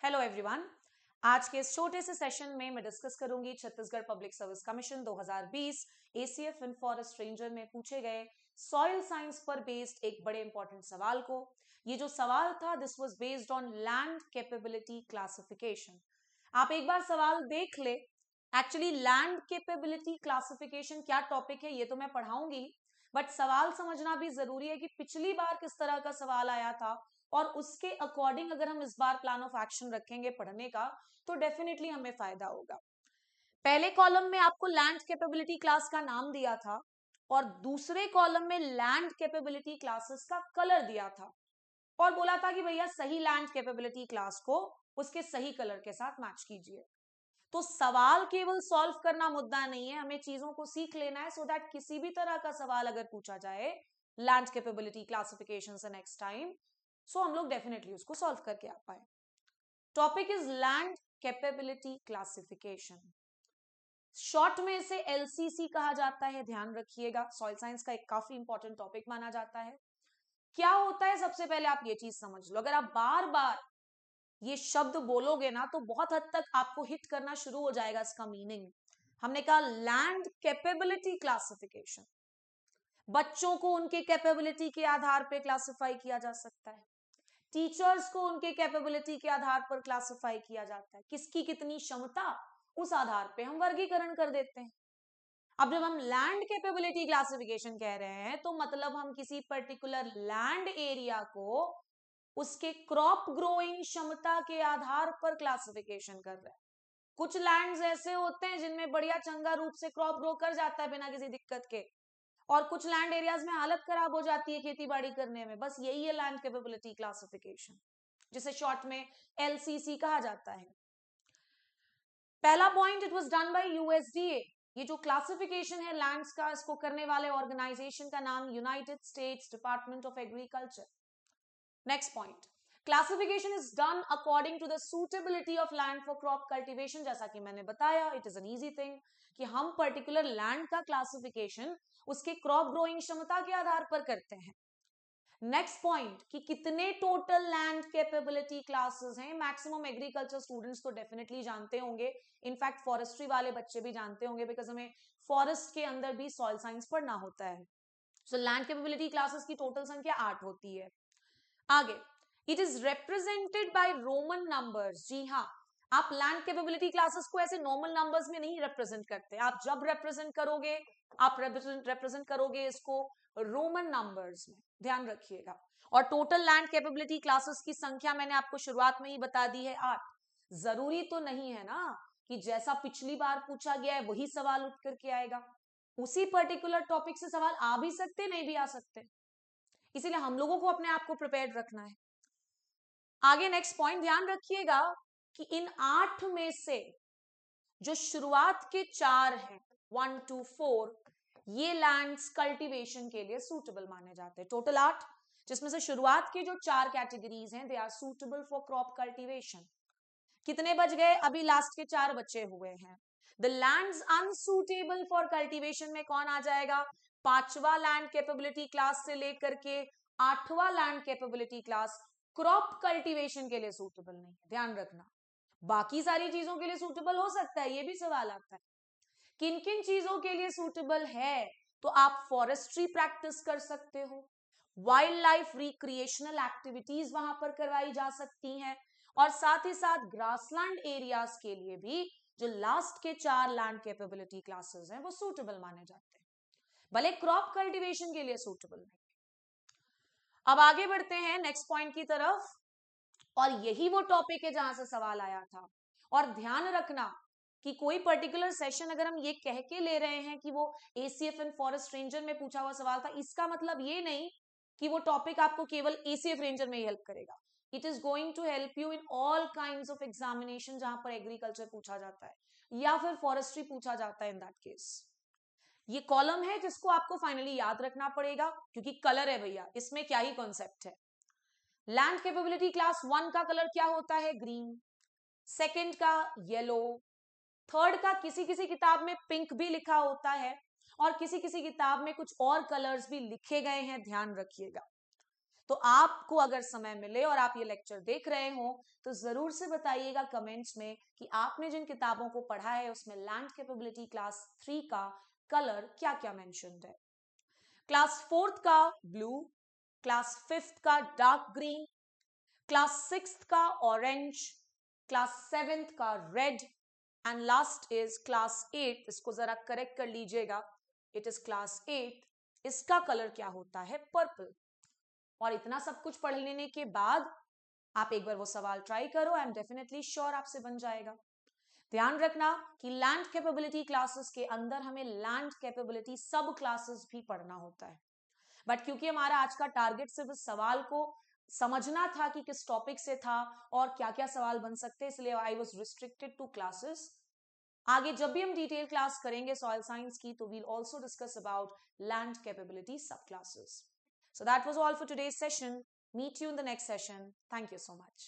Hello everyone. आज के इस छोटे से सेशन में मैं डिस्कस करूंगी Chhattisgarh public service commission 2020 ACF इन फॉरेस्ट रेंजर में पूछे गए सॉइल साइंस पर बेस्ड एक बड़े इंपॉर्टेंट सवाल को। ये जो सवाल था this was based on land capability classification. आप एक बार सवाल देख ले। एक्चुअली लैंड कैपेबिलिटी क्लासिफिकेशन क्या टॉपिक है ये तो मैं पढ़ाऊंगी, बट सवाल समझना भी जरूरी है कि पिछली बार किस तरह का सवाल आया था और उसके अकॉर्डिंग अगर हम इस बार प्लान ऑफ एक्शन रखेंगे पढ़ने का तो डेफिनेटली हमें फायदा होगा। पहले कॉलम में आपको लैंड कैपेबिलिटी क्लास का नाम दिया था और दूसरे कॉलम में लैंड कैपेबिलिटी क्लासेस का कलर दिया था और बोला था कि भैया सही लैंड कैपेबिलिटी क्लास को उसके सही कलर के साथ मैच कीजिए। तो सवाल केवल सॉल्व करना मुद्दा नहीं है, हमें चीजों को सीख लेना है सो दैट किसी भी तरह का सवाल अगर पूछा जाए लैंड कैपेबिलिटी क्लासिफिकेशन से नेक्स्ट टाइम सो हम लोग डेफिनेटली उसको सॉल्व करके आ पाए। Topic is land capability classification. Short में इसे एलसीसी कहा जाता है, ध्यान रखिएगा। सॉइल साइंस का एक काफी इंपॉर्टेंट टॉपिक माना जाता है। क्या होता है सबसे पहले आप ये चीज समझ लो। अगर आप बार बार ये शब्द बोलोगे ना तो बहुत हद तक आपको हिट करना शुरू हो जाएगा इसका मीनिंग। हमने कहा लैंड कैपेबिलिटी क्लासिफिकेशन। बच्चों को उनके कैपेबिलिटी के आधार पर क्लासिफाई किया जा सकता है, टीचर्स को उनके कैपेबिलिटी के आधार पर क्लासिफाई किया जाता है, किसकी कितनी क्षमता उस आधार पे हम वर्गीकरण कर देते हैं। अब जब हम लैंड कैपेबिलिटी क्लासिफिकेशन कह रहे हैं तो मतलब हम किसी पर्टिकुलर लैंड एरिया को उसके क्रॉप ग्रोइंग क्षमता के आधार पर क्लासिफिकेशन कर रहे हैं। कुछ लैंड्स ऐसे होते हैं जिनमें बढ़िया चंगा रूप से क्रॉप ग्रो कर जाता है बिना किसी दिक्कत के, और कुछ लैंड एरियाज में हालत खराब हो जाती है खेती बाड़ी करने में। बस यही है लैंड कैपेबिलिटी क्लासिफिकेशन, जिसे शॉर्ट में एलसीसी कहा जाता है। पहला point, it was done by USDA. ये जो क्लासिफिकेशन है लैंड्स का, इसको करने वाले ऑर्गेनाइजेशन का नाम United States Department of Agriculture. Next point, classification is done according to the suitability of land for crop cultivation. जैसा कि मैंने बताया, it is an easy thing कि हम पर्टिकुलर लैंड का क्लासिफिकेशन उसके क्रॉप ग्रोइंग क्षमता के आधार पर करते हैं। नेक्स्ट पॉइंट कि कितने टोटल लैंड कैपेबिलिटी क्लासेस हैं। मैक्सिमम एग्रीकल्चर स्टूडेंट्स तो डेफिनेटली जानते होंगे, इनफैक्ट फॉरेस्ट्री वाले बच्चे भी जानते होंगे, बिकॉज हमें फॉरेस्ट के अंदर भी सॉइल साइंस पढ़ना होता है। सो लैंड कैपेबिलिटी क्लासेस की टोटल संख्या 8 होती है। आगे, it is represented by Roman numbers. जी हाँ, आप लैंड कैपेबिलिटी क्लासेस को ऐसे नॉर्मल नंबर्स में नहीं रिप्रेजेंट करते। आप जब रिप्रेजेंट करोगे, आप रिप्रेजेंट करोगे इसको रोमन नंबर्स में, ध्यान रखिएगा। और टोटल लैंड कैपेबिलिटी क्लासेस की संख्या मैंने आपको शुरुआत में ही बता दी है 8। जरूरी तो नहीं है ना कि जैसा पिछली बार पूछा गया है वही सवाल उठ करके आएगा। उसी पर्टिकुलर टॉपिक से सवाल आ भी सकते, नहीं भी आ सकते, इसीलिए हम लोगों को अपने आप को प्रिपेयर्ड रखना है। आगे नेक्स्ट पॉइंट, ध्यान रखिएगा कि इन 8 में से जो शुरुआत के 4 हैं 1 2 4, ये लैंड्स कल्टीवेशन के लिए सूटेबल माने जाते हैं। टोटल 8, जिसमें से शुरुआत की जो 4 कैटेगरीज हैं they are suitable for crop cultivation. कितने बच गए? अभी लास्ट के 4 बचे हुए हैं। The lands unsuitable for cultivation में कौन आ जाएगा? 5वां लैंड कैपेबिलिटी क्लास से लेकर के 8वां land capability class crop cultivation के लिए सूटेबल नहीं है, ध्यान रखना। बाकी सारी चीजों के लिए सूटेबल हो सकता है, ये भी सवाल आता है किन किन चीजों के लिए सूटेबल है। तो आप फॉरेस्ट्री प्रैक्टिस कर सकते हो, वाइल्ड लाइफ रिक्रिएशनल एक्टिविटीज वहां पर करवाई जा सकती हैं, और साथ ही साथ ग्रासलैंड एरियाज के लिए भी जो लास्ट के 4 लैंड कैपेबिलिटी क्लासेस हैं वो सूटेबल माने जाते हैं, भले क्रॉप कल्टीवेशन के लिए सूटेबल नहीं। अब आगे बढ़ते हैं नेक्स्ट पॉइंट की तरफ, और यही वो टॉपिक है जहां से सवाल आया था। और ध्यान रखना कि कोई पर्टिकुलर सेशन अगर हम ये कह के ले रहे हैं कि वो एसीएफ एंड फॉरेस्ट रेंजर में पूछा हुआ सवाल था, इसका मतलब ये नहीं कि वो टॉपिक आपको केवल एसीएफ रेंजर में ही हेल्प करेगा। It is going to help you in all kinds of examination जहां पर एग्रीकल्चर पूछा जाता है या फिर फॉरेस्ट्री पूछा जाता है। इन दैट केस ये कॉलम है जिसको आपको फाइनली याद रखना पड़ेगा, क्योंकि कलर है भैया, इसमें क्या ही कॉन्सेप्ट है। लैंड कैपेबिलिटी क्लास 1 का कलर क्या होता है? ग्रीन। सेकंड का येलो। थर्ड का किसी किसी किताब में पिंक भी लिखा होता है और किसी किसी किताब में कुछ और कलर्स भी लिखे गए हैं, ध्यान रखिएगा। तो आपको अगर समय मिले और आप ये लेक्चर देख रहे हो तो जरूर से बताइएगा कमेंट्स में कि आपने जिन किताबों को पढ़ा है उसमें लैंड कैपेबिलिटी क्लास 3 का कलर क्या क्या मेंशन्ड है। क्लास 4th का ब्लू, क्लास 5th का डार्क ग्रीन, क्लास 6th का ऑरेंज, क्लास 7th का red and last is class 8, इसको जरा करेक्ट कर लीजिएगा, इट इज क्लास 8, इसका कलर क्या होता है, पर्पल। और इतना सब कुछ पढ़ लेने के बाद आप एक बार वो सवाल ट्राई करो, आई एम डेफिनेटली श्योर आपसे बन जाएगा। ध्यान रखना कि लैंड कैपेबिलिटी क्लासेस के अंदर हमें लैंड कैपेबिलिटी सब क्लासेस भी पढ़ना होता है, बट क्योंकि हमारा आज का टारगेट सिर्फ इस सवाल को समझना था कि किस टॉपिक से था और क्या क्या सवाल बन सकते हैं, इसलिए I was restricted to classes. आगे जब भी हम डिटेल क्लास करेंगे सॉइल साइंस की तो we'll also discuss about land capability sub classes. So that was all for today's session. Meet you in the next session. Thank you so much.